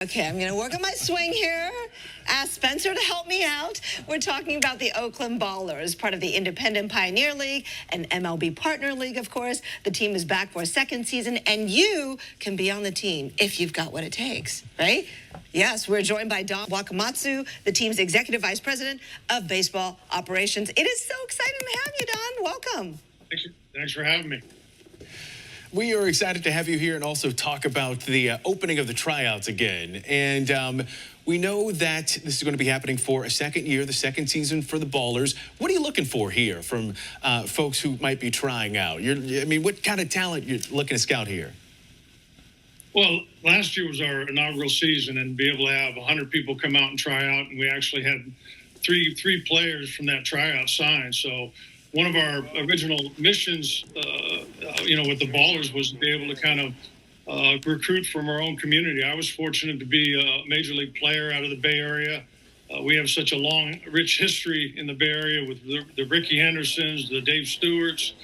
Okay, I'm going to work on my swing here. Ask Spencer to help me out. We're talking about the Oakland Ballers, part of the Independent Pioneer League and MLB Partner League, of course. The team is back for a second season, and you can be on the team if you've got what it takes, right? Yes, we're joined by Don Wakamatsu, the team's Executive Vice President of Baseball Operations. It is so exciting to have you, Don. Welcome. Thanks for having me. We are excited to have you here and also talk about the opening of the tryouts again. And we know that this is going to be happening for a second year, the second season for the Ballers. What are you looking for here from folks who might be trying out? What kind of talent you're looking to scout here? Well, last year was our inaugural season, and be able to have 100 people come out and try out, and we actually had three players from that tryout signed. So one of our original missions, with the Ballers was to be able to kind of recruit from our own community. I was fortunate to be a major league player out of the Bay Area. We have such a long, rich history in the Bay Area with the Ricky Hendersons, the Dave Stewarts,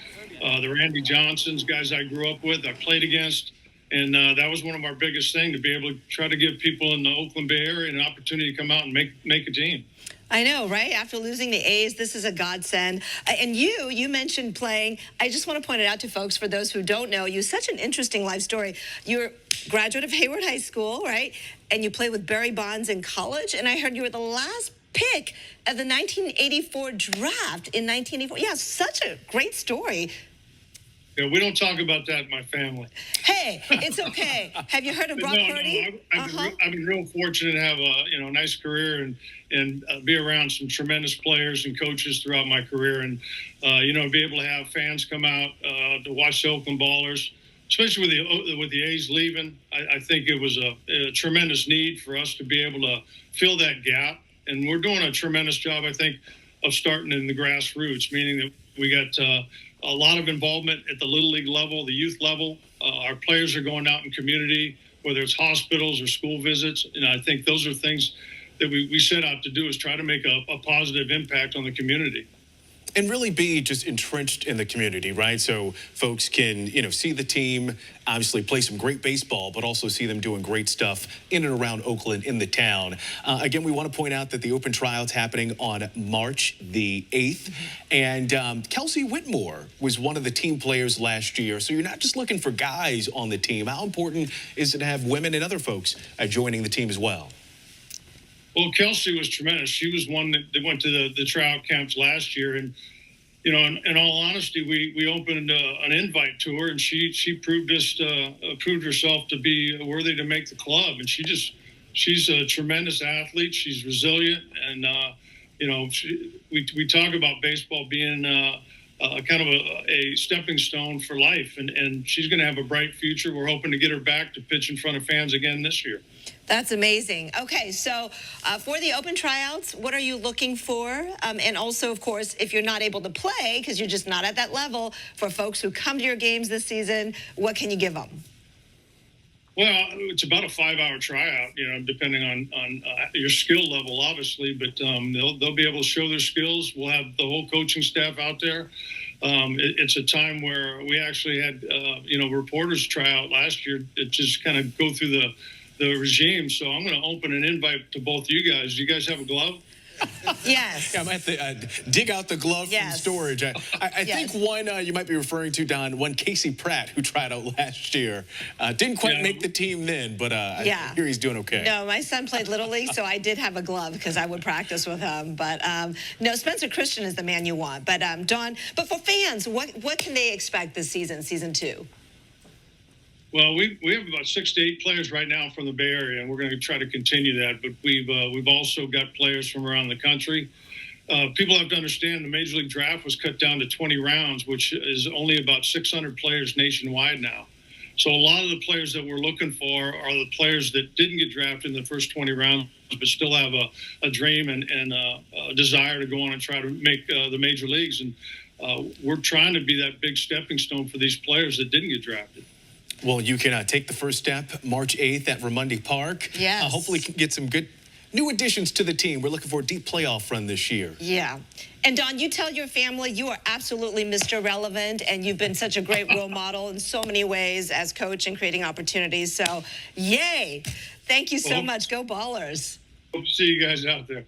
the Randy Johnsons, guys I grew up with, I played against. And that was one of our biggest things, to be able to try to give people in the Oakland Bay Area an opportunity to come out and make a team. I know, right? After losing the A's, this is a godsend. And you mentioned playing. I just want to point it out to folks, for those who don't know, you such an interesting life story. You're a graduate of Hayward High School, right? And you played with Barry Bonds in college. And I heard you were the last pick of the 1984 draft in 1984. Yeah, such a great story. Yeah, we don't talk about that in my family. Hey, it's okay. Have you heard of Brock Purdy? I've been real fortunate to have a nice career and be around some tremendous players and coaches throughout my career, and be able to have fans come out to watch the Oakland Ballers, especially with the A's leaving. I think it was a tremendous need for us to be able to fill that gap, and we're doing a tremendous job, I think, of starting in the grassroots, meaning that we got a lot of involvement at the Little League level, the youth level. Our players are going out in community, whether it's hospitals or school visits. And I think those are things that we set out to do, is try to make a positive impact on the community. And really be just entrenched in the community, right? So folks can, see the team, obviously play some great baseball, but also see them doing great stuff in and around Oakland, in the town. Again, we want to point out that the Open Tryouts happening on March the 8th. And Kelsie Whitmore was one of the team players last year. So you're not just looking for guys on the team. How important is it to have women and other folks joining the team as well? Well, Kelsie was tremendous. She was one that went to the tryout camps last year, and in all honesty, we opened an invite to her, and she proved herself to be worthy to make the club. And she's a tremendous athlete. She's resilient, and we talk about baseball being kind of a stepping stone for life, and she's going to have a bright future. We're hoping to get her back to pitch in front of fans again this year. That's amazing. Okay, so for the Open Tryouts, what are you looking for? And also, of course, if you're not able to play because you're just not at that level, for folks who come to your games this season, what can you give them? Well, it's about a 5-hour tryout, depending on your skill level, obviously. But they'll be able to show their skills. We'll have the whole coaching staff out there. It's a time where we actually had, reporters try out last year that just kind of go through the regime. So I'm going to open an invite to both you guys. Do you guys have a glove? Yes. Yeah, I might have to dig out the glove from storage. I think one you might be referring to, Don, one Casey Pratt, who tried out last year. Didn't quite make the team then, but I hear he's doing okay. No, my son played Little League, so I did have a glove because I would practice with him. But no, Spencer Kristen is the man you want. But Don, but for fans, what can they expect this season, season 2? Well, we have about 6 to 8 players right now from the Bay Area, and we're going to try to continue that. But we've also got players from around the country. People have to understand the Major League Draft was cut down to 20 rounds, which is only about 600 players nationwide now. So a lot of the players that we're looking for are the players that didn't get drafted in the first 20 rounds, but still have a dream and a desire to go on and try to make the major leagues. And we're trying to be that big stepping stone for these players that didn't get drafted. Well, you can take the first step March 8th at Raimondi Park. Yes. Hopefully get some good new additions to the team. We're looking for a deep playoff run this year. Yeah. And Don, you tell your family you are absolutely Mr. Relevant, and you've been such a great role model in so many ways as coach and creating opportunities. So, yay. Thank you so Well, much. Go Ballers. hope to see you guys out there.